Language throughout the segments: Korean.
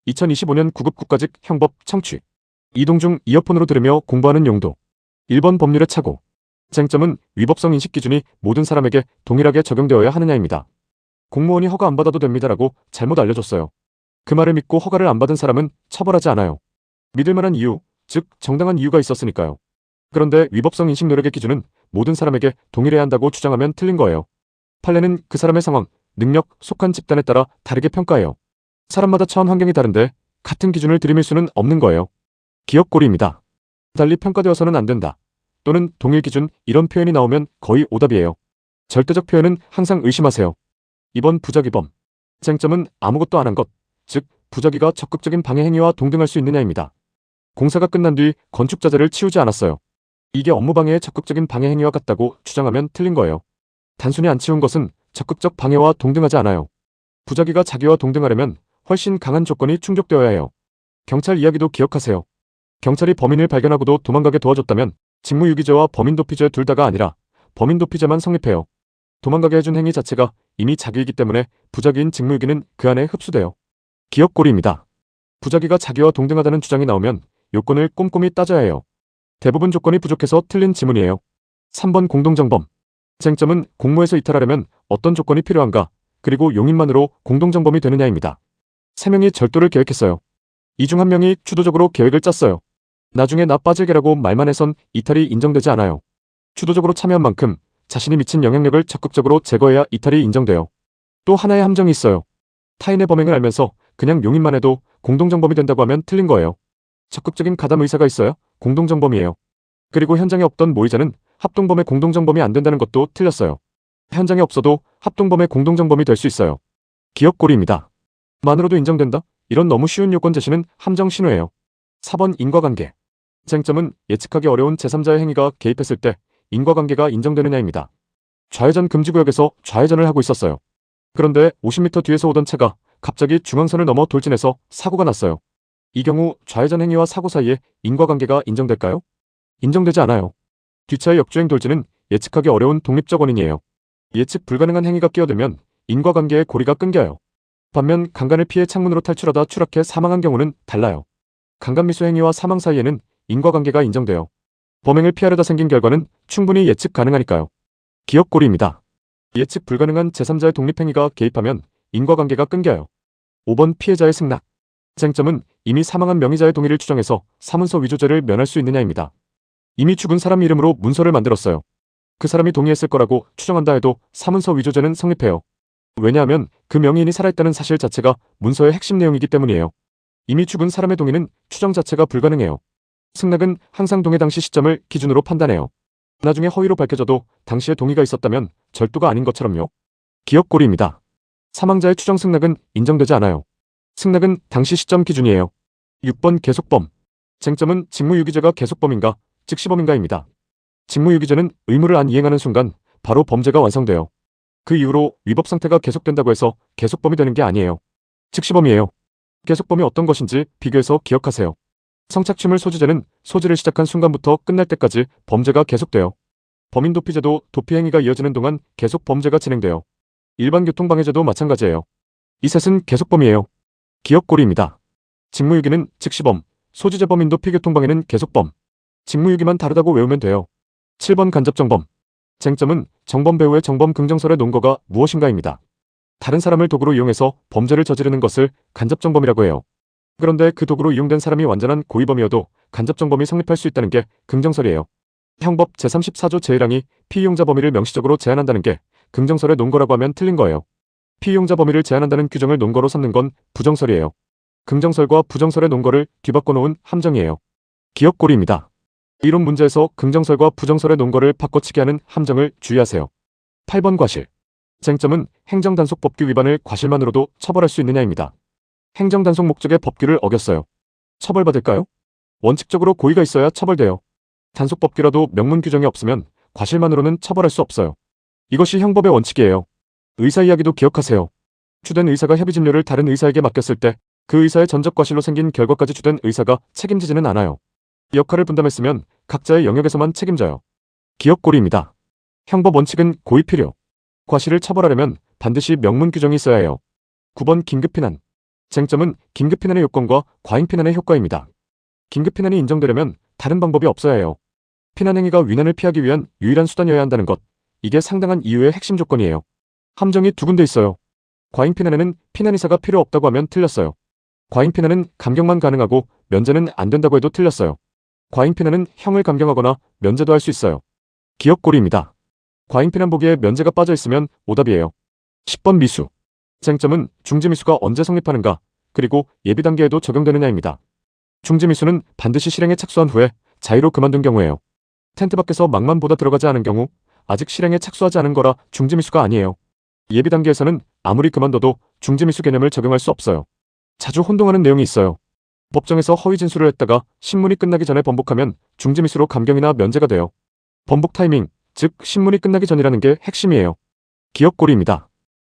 2025년 9급 국가직 형법 청취. 이동 중 이어폰으로 들으며 공부하는 용도. 1번 법률의 착오. 쟁점은 위법성 인식 기준이 모든 사람에게 동일하게 적용되어야 하느냐입니다. 공무원이 허가 안 받아도 됩니다라고 잘못 알려줬어요. 그 말을 믿고 허가를 안 받은 사람은 처벌하지 않아요. 믿을 만한 이유, 즉 정당한 이유가 있었으니까요. 그런데 위법성 인식 노력의 기준은 모든 사람에게 동일해야 한다고 주장하면 틀린 거예요. 판례는 그 사람의 상황, 능력, 속한 집단에 따라 다르게 평가해요. 사람마다 처한 환경이 다른데 같은 기준을 들이밀 수는 없는 거예요. 기억고리입니다. 달리 평가되어서는 안 된다. 또는 동일 기준, 이런 표현이 나오면 거의 오답이에요. 절대적 표현은 항상 의심하세요. 2번 부작위범. 쟁점은 아무것도 안 한 것, 즉 부작위가 적극적인 방해 행위와 동등할 수 있느냐입니다. 공사가 끝난 뒤 건축자재를 치우지 않았어요. 이게 업무방해의 적극적인 방해 행위와 같다고 주장하면 틀린 거예요. 단순히 안 치운 것은 적극적 방해와 동등하지 않아요. 부작위가 자기와 동등하려면 훨씬 강한 조건이 충족되어야 해요. 경찰 이야기도 기억하세요. 경찰이 범인을 발견하고도 도망가게 도와줬다면 직무유기죄와 범인도피죄 둘 다가 아니라 범인도피죄만 성립해요. 도망가게 해준 행위 자체가 이미 자기이기 때문에 부작위인 직무유기는 그 안에 흡수돼요. 기억고리입니다. 부작위가 자기와 동등하다는 주장이 나오면 요건을 꼼꼼히 따져야 해요. 대부분 조건이 부족해서 틀린 지문이에요. 3번 공동정범. 쟁점은 공모에서 이탈하려면 어떤 조건이 필요한가, 그리고 용인만으로 공동정범이 되느냐입니다. 3명이 절도를 계획했어요. 이 중 1명이 주도적으로 계획을 짰어요. 나중에 나 빠질게라고 말만 해선 이탈이 인정되지 않아요. 주도적으로 참여한 만큼 자신이 미친 영향력을 적극적으로 제거해야 이탈이 인정돼요. 또 하나의 함정이 있어요. 타인의 범행을 알면서 그냥 용인만 해도 공동정범이 된다고 하면 틀린 거예요. 적극적인 가담 의사가 있어야 공동정범이에요. 그리고 현장에 없던 모의자는 합동범의 공동정범이 안 된다는 것도 틀렸어요. 현장에 없어도 합동범의 공동정범이 될 수 있어요. 기억고리입니다. 만으로도 인정된다? 이런 너무 쉬운 요건 제시는 함정 신호예요. 4번 인과관계. 쟁점은 예측하기 어려운 제3자의 행위가 개입했을 때 인과관계가 인정되느냐입니다. 좌회전 금지구역에서 좌회전을 하고 있었어요. 그런데 50m 뒤에서 오던 차가 갑자기 중앙선을 넘어 돌진해서 사고가 났어요. 이 경우 좌회전 행위와 사고 사이에 인과관계가 인정될까요? 인정되지 않아요. 뒷차의 역주행 돌진은 예측하기 어려운 독립적 원인이에요. 예측 불가능한 행위가 끼어들면 인과관계의 고리가 끊겨요. 반면 강간을 피해 창문으로 탈출하다 추락해 사망한 경우는 달라요. 강간미수 행위와 사망 사이에는 인과관계가 인정돼요. 범행을 피하려다 생긴 결과는 충분히 예측 가능하니까요. 기억고리입니다. 예측 불가능한 제3자의 독립행위가 개입하면 인과관계가 끊겨요. 5번 피해자의 승낙. 쟁점은 이미 사망한 명의자의 동의를 추정해서 사문서 위조죄를 면할 수 있느냐입니다. 이미 죽은 사람 이름으로 문서를 만들었어요. 그 사람이 동의했을 거라고 추정한다 해도 사문서 위조죄는 성립해요. 왜냐하면 그 명의인이 살아있다는 사실 자체가 문서의 핵심 내용이기 때문이에요. 이미 죽은 사람의 동의는 추정 자체가 불가능해요. 승낙은 항상 동의 당시 시점을 기준으로 판단해요. 나중에 허위로 밝혀져도 당시에 동의가 있었다면 절도가 아닌 것처럼요. 기억고리입니다. 사망자의 추정 승낙은 인정되지 않아요. 승낙은 당시 시점 기준이에요. 6번 계속범. 쟁점은 직무유기죄가 계속범인가, 즉시범인가입니다. 직무유기죄는 의무를 안 이행하는 순간 바로 범죄가 완성돼요. 그 이후로 위법 상태가 계속된다고 해서 계속범이 되는 게 아니에요. 즉시범이에요. 계속범이 어떤 것인지 비교해서 기억하세요. 성착취물 소지죄는 소지를 시작한 순간부터 끝날 때까지 범죄가 계속돼요. 범인도피죄도 도피행위가 이어지는 동안 계속 범죄가 진행돼요. 일반 교통방해죄도 마찬가지예요. 이 셋은 계속범이에요. 기억고리입니다. 직무유기는 즉시범, 소지죄 범인도 피교통방해는 계속범. 직무유기만 다르다고 외우면 돼요. 7번 간접정범. 쟁점은 정범 배후의 정범 긍정설의 논거가 무엇인가입니다. 다른 사람을 도구로 이용해서 범죄를 저지르는 것을 간접정범이라고 해요. 그런데 그 도구로 이용된 사람이 완전한 고의범이어도 간접정범이 성립할 수 있다는 게 긍정설이에요. 형법 제34조 제1항이 피이용자 범위를 명시적으로 제한한다는 게 긍정설의 논거라고 하면 틀린 거예요. 피이용자 범위를 제한한다는 규정을 논거로 삼는 건 부정설이에요. 긍정설과 부정설의 논거를 뒤바꿔 놓은 함정이에요. 기억고리입니다. 이론 문제에서 긍정설과 부정설의 논거를 바꿔치기 하는 함정을 주의하세요. 8번 과실. 쟁점은 행정단속법규 위반을 과실만으로도 처벌할 수 있느냐입니다. 행정단속 목적의 법규를 어겼어요. 처벌받을까요? 원칙적으로 고의가 있어야 처벌돼요. 단속법규라도 명문 규정이 없으면 과실만으로는 처벌할 수 없어요. 이것이 형법의 원칙이에요. 의사 이야기도 기억하세요. 주된 의사가 협의진료를 다른 의사에게 맡겼을 때 그 의사의 전적 과실로 생긴 결과까지 주된 의사가 책임지지는 않아요. 역할을 분담했으면 각자의 영역에서만 책임져요. 기억고리입니다. 형법 원칙은 고의 필요. 과실을 처벌하려면 반드시 명문 규정이 있어야 해요. 9번 긴급피난. 쟁점은 긴급피난의 요건과 과잉피난의 효과입니다. 긴급피난이 인정되려면 다른 방법이 없어야 해요. 피난행위가 위난을 피하기 위한 유일한 수단이어야 한다는 것. 이게 상당한 이유의 핵심 조건이에요. 함정이 두 군데 있어요. 과잉피난에는 피난의사가 필요 없다고 하면 틀렸어요. 과잉피난은 감경만 가능하고 면제는 안 된다고 해도 틀렸어요. 과잉피난은 형을 감경하거나 면제도 할 수 있어요. 기억고리입니다. 과잉피난 보기에 면제가 빠져 있으면 오답이에요. 10번 미수. 쟁점은 중지미수가 언제 성립하는가, 그리고 예비 단계에도 적용되느냐입니다. 중지미수는 반드시 실행에 착수한 후에 자의로 그만둔 경우예요. 텐트 밖에서 막만 보다 들어가지 않은 경우 아직 실행에 착수하지 않은 거라 중지미수가 아니에요. 예비 단계에서는 아무리 그만둬도 중지미수 개념을 적용할 수 없어요. 자주 혼동하는 내용이 있어요. 법정에서 허위 진술을 했다가 신문이 끝나기 전에 번복하면 중지미수로 감경이나 면제가 돼요. 번복 타이밍, 즉 신문이 끝나기 전이라는 게 핵심이에요. 기억고리입니다.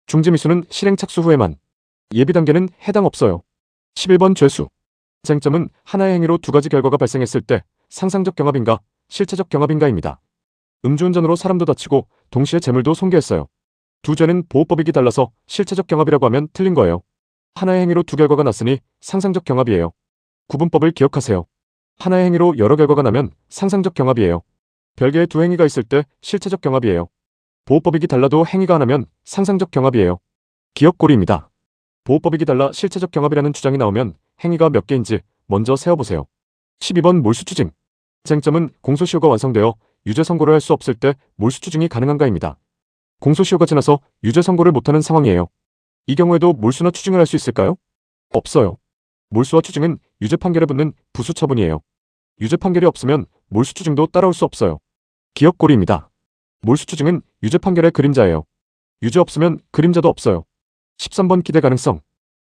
중지미수는 실행 착수 후에만, 예비 단계는 해당 없어요. 11번 죄수. 쟁점은 하나의 행위로 두 가지 결과가 발생했을 때 상상적 경합인가, 실체적 경합인가입니다. 음주운전으로 사람도 다치고 동시에 재물도 손괴했어요. 두 죄는 보호법익이 달라서 실체적 경합이라고 하면 틀린 거예요. 하나의 행위로 두 결과가 났으니 상상적 경합이에요. 구분법을 기억하세요. 하나의 행위로 여러 결과가 나면 상상적 경합이에요. 별개의 두 행위가 있을 때 실체적 경합이에요. 보호법익이 달라도 행위가 하나면 상상적 경합이에요. 기억고리입니다. 보호법익이 달라 실체적 경합이라는 주장이 나오면 행위가 몇 개인지 먼저 세어보세요. 12번 몰수추징. 쟁점은 공소시효가 완성되어 유죄 선고를 할 수 없을 때 몰수추징이 가능한가입니다. 공소시효가 지나서 유죄 선고를 못하는 상황이에요. 이 경우에도 몰수나 추징을 할 수 있을까요? 없어요. 몰수와 추징은 유죄 판결에 붙는 부수 처분이에요. 유죄 판결이 없으면 몰수 추징도 따라올 수 없어요. 기억고리입니다. 몰수 추징은 유죄 판결의 그림자예요. 유죄 없으면 그림자도 없어요. 13번 기대 가능성.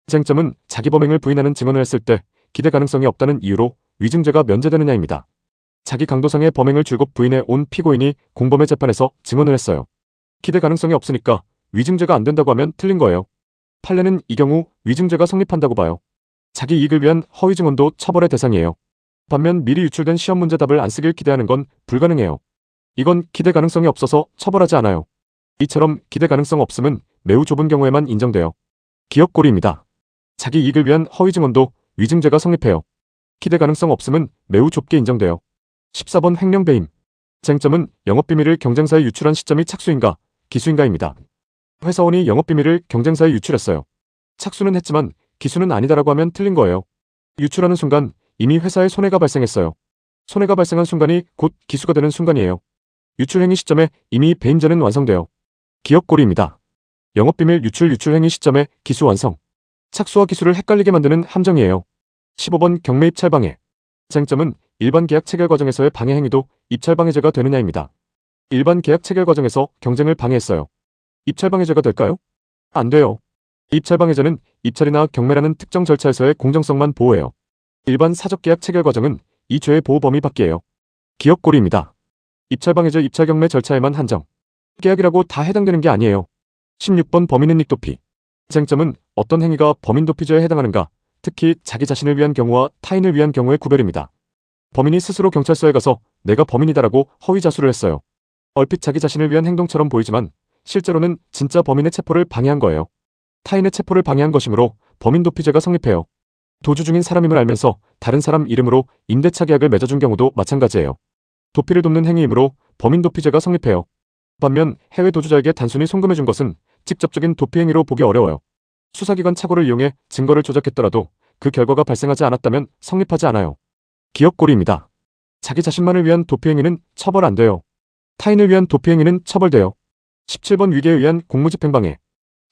쟁점은 자기 범행을 부인하는 증언을 했을 때 기대 가능성이 없다는 이유로 위증죄가 면제되느냐입니다. 자기 강도상의 범행을 줄곧 부인해 온 피고인이 공범의 재판에서 증언을 했어요. 기대 가능성이 없으니까 위증죄가 안 된다고 하면 틀린 거예요. 판례는 이 경우 위증죄가 성립한다고 봐요. 자기 이익을 위한 허위 증언도 처벌의 대상이에요. 반면 미리 유출된 시험 문제 답을 안 쓰길 기대하는 건 불가능해요. 이건 기대 가능성이 없어서 처벌하지 않아요. 이처럼 기대 가능성 없음은 매우 좁은 경우에만 인정돼요. 기억고리입니다. 자기 이익을 위한 허위 증언도 위증죄가 성립해요. 기대 가능성 없음은 매우 좁게 인정돼요. 14번 횡령 배임. 쟁점은 영업비밀을 경쟁사에 유출한 시점이 착수인가, 기수인가입니다. 회사원이 영업비밀을 경쟁사에 유출했어요. 착수는 했지만 기수는 아니다라고 하면 틀린 거예요. 유출하는 순간 이미 회사에 손해가 발생했어요. 손해가 발생한 순간이 곧 기수가 되는 순간이에요. 유출행위 시점에 이미 배임죄는 완성돼요. 기억고리입니다. 영업비밀 유출행위 시점에 기수 완성. 착수와 기수를 헷갈리게 만드는 함정이에요. 15번 경매 입찰 방해. 쟁점은 일반 계약 체결 과정에서의 방해 행위도 입찰 방해죄가 되느냐입니다. 일반 계약 체결 과정에서 경쟁을 방해했어요. 입찰 방해죄가 될까요? 안 돼요. 입찰 방해죄는 입찰이나 경매라는 특정 절차에서의 공정성만 보호해요. 일반 사적 계약 체결 과정은 이 죄의 보호 범위 밖이에요. 기억고리입니다. 입찰 방해죄 입찰 경매 절차에만 한정. 계약이라고 다 해당되는 게 아니에요. 16번 범인은닉 도피. 쟁점은 어떤 행위가 범인 도피죄에 해당하는가, 특히 자기 자신을 위한 경우와 타인을 위한 경우의 구별입니다. 범인이 스스로 경찰서에 가서 내가 범인이다라고 허위 자수를 했어요. 얼핏 자기 자신을 위한 행동처럼 보이지만 실제로는 진짜 범인의 체포를 방해한 거예요. 타인의 체포를 방해한 것이므로 범인 도피죄가 성립해요. 도주 중인 사람임을 알면서 다른 사람 이름으로 임대차 계약을 맺어준 경우도 마찬가지예요. 도피를 돕는 행위이므로 범인 도피죄가 성립해요. 반면 해외 도주자에게 단순히 송금해준 것은 직접적인 도피 행위로 보기 어려워요. 수사기관 착오를 이용해 증거를 조작했더라도 그 결과가 발생하지 않았다면 성립하지 않아요. 기억고리입니다. 자기 자신만을 위한 도피 행위는 처벌 안 돼요. 타인을 위한 도피 행위는 처벌돼요. 17번 위계에 의한 공무집행방해.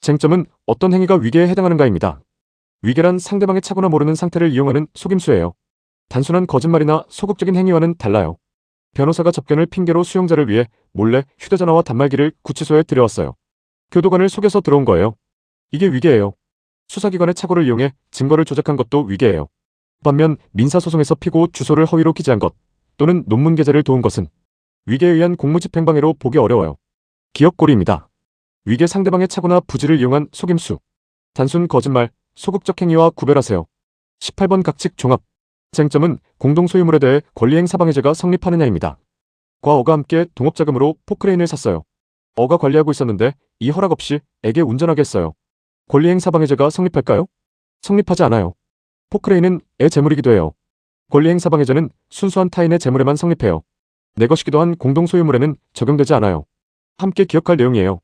쟁점은 어떤 행위가 위계에 해당하는가입니다. 위계란 상대방의 차거나 모르는 상태를 이용하는 속임수예요. 단순한 거짓말이나 소극적인 행위와는 달라요. 변호사가 접견을 핑계로 수용자를 위해 몰래 휴대전화와 단말기를 구치소에 들여왔어요. 교도관을 속여서 들어온 거예요. 이게 위계예요. 수사기관의 착오를 이용해 증거를 조작한 것도 위계예요. 반면 민사소송에서 피고 주소를 허위로 기재한 것 또는 논문 게재를 도운 것은 위계에 의한 공무집행방해로 보기 어려워요. 기억고리입니다. 위계 상대방의 착오나 부지를 이용한 속임수. 단순 거짓말, 소극적 행위와 구별하세요. 18번 각칙 종합. 쟁점은 공동소유물에 대해 권리행사방해죄가 성립하느냐입니다. 과 어가 함께 동업자금으로 포크레인을 샀어요. 어가 관리하고 있었는데 이 허락 없이 에게 운전하게 했어요. 권리행사방해죄가 성립할까요? 성립하지 않아요. 포크레인은 애 재물이기도 해요. 권리행사 방해죄는 순수한 타인의 재물에만 성립해요. 내 것이기도 한 공동소유물에는 적용되지 않아요. 함께 기억할 내용이에요.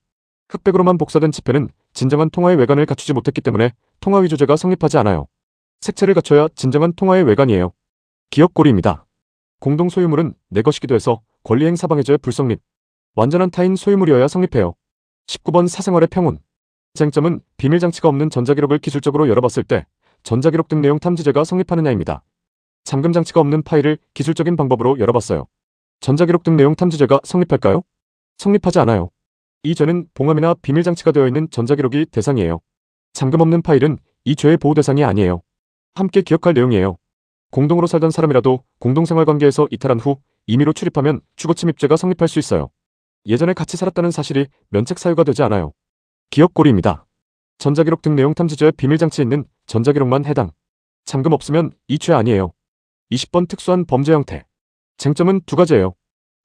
흑백으로만 복사된 지폐는 진정한 통화의 외관을 갖추지 못했기 때문에 통화위조죄가 성립하지 않아요. 색채를 갖춰야 진정한 통화의 외관이에요. 기억고리입니다. 공동소유물은 내 것이기도 해서 권리행사 방해죄 불성립. 완전한 타인 소유물이어야 성립해요. 19번 사생활의 평온. 쟁점은 비밀장치가 없는 전자기록을 기술적으로 열어봤을 때 전자기록 등 내용 탐지죄가 성립하느냐입니다. 잠금장치가 없는 파일을 기술적인 방법으로 열어봤어요. 전자기록 등 내용 탐지죄가 성립할까요? 성립하지 않아요. 이 죄는 봉함이나 비밀장치가 되어 있는 전자기록이 대상이에요. 잠금 없는 파일은 이 죄의 보호 대상이 아니에요. 함께 기억할 내용이에요. 공동으로 살던 사람이라도 공동생활관계에서 이탈한 후 임의로 출입하면 주거침입죄가 성립할 수 있어요. 예전에 같이 살았다는 사실이 면책 사유가 되지 않아요. 기억고리입니다. 전자기록 등 내용 탐지죄 비밀장치 있는 전자기록만 해당. 잠금 없으면 이 죄 아니에요. 20번 특수한 범죄 형태. 쟁점은 두 가지예요.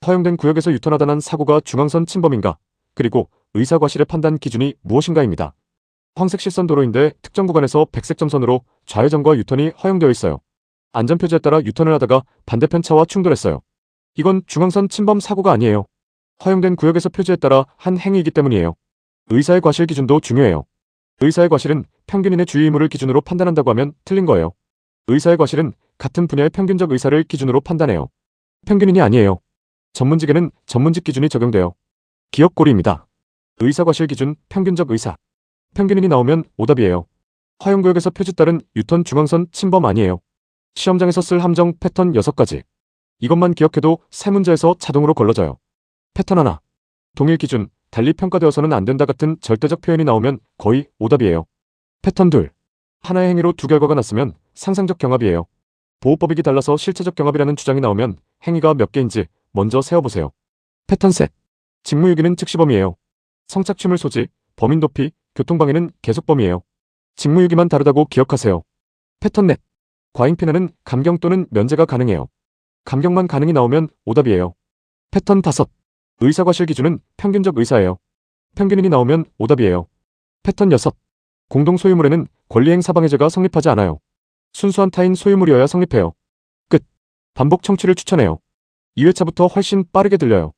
허용된 구역에서 유턴하다 난 사고가 중앙선 침범인가, 그리고 의사과실의 판단 기준이 무엇인가입니다. 황색 실선 도로인데 특정 구간에서 백색 점선으로 좌회전과 유턴이 허용되어 있어요. 안전표지에 따라 유턴을 하다가 반대편 차와 충돌했어요. 이건 중앙선 침범 사고가 아니에요. 허용된 구역에서 표지에 따라 한 행위이기 때문이에요. 의사의 과실 기준도 중요해요. 의사의 과실은 평균인의 주의 의무를 기준으로 판단한다고 하면 틀린 거예요. 의사의 과실은 같은 분야의 평균적 의사를 기준으로 판단해요. 평균인이 아니에요. 전문직에는 전문직 기준이 적용돼요. 기억고리입니다. 의사과실 기준 평균적 의사. 평균인이 나오면 오답이에요. 허용구역에서 표지 따른 유턴 중앙선 침범 아니에요. 시험장에서 쓸 함정 패턴 6가지. 이것만 기억해도 세 문제에서 자동으로 걸러져요. 패턴 하나. 동일 기준, 달리 평가되어서는 안 된다 같은 절대적 표현이 나오면 거의 오답이에요. 패턴 둘. 하나의 행위로 두 결과가 났으면 상상적 경합이에요. 보호법익이 달라서 실체적 경합이라는 주장이 나오면 행위가 몇 개인지 먼저 세어보세요. 패턴 셋. 직무유기는 즉시범이에요. 성착취물 소지, 범인 도피, 교통방해는 계속범이에요. 직무유기만 다르다고 기억하세요. 패턴 넷. 과잉피난은 감경 또는 면제가 가능해요. 감경만 가능이 나오면 오답이에요. 패턴 다섯. 의사과실 기준은 평균적 의사예요. 평균인이 나오면 오답이에요. 패턴 여섯. 공동소유물에는 권리행사 방해죄가 성립하지 않아요. 순수한 타인 소유물이어야 성립해요. 끝. 반복 청취를 추천해요. 2회차부터 훨씬 빠르게 들려요.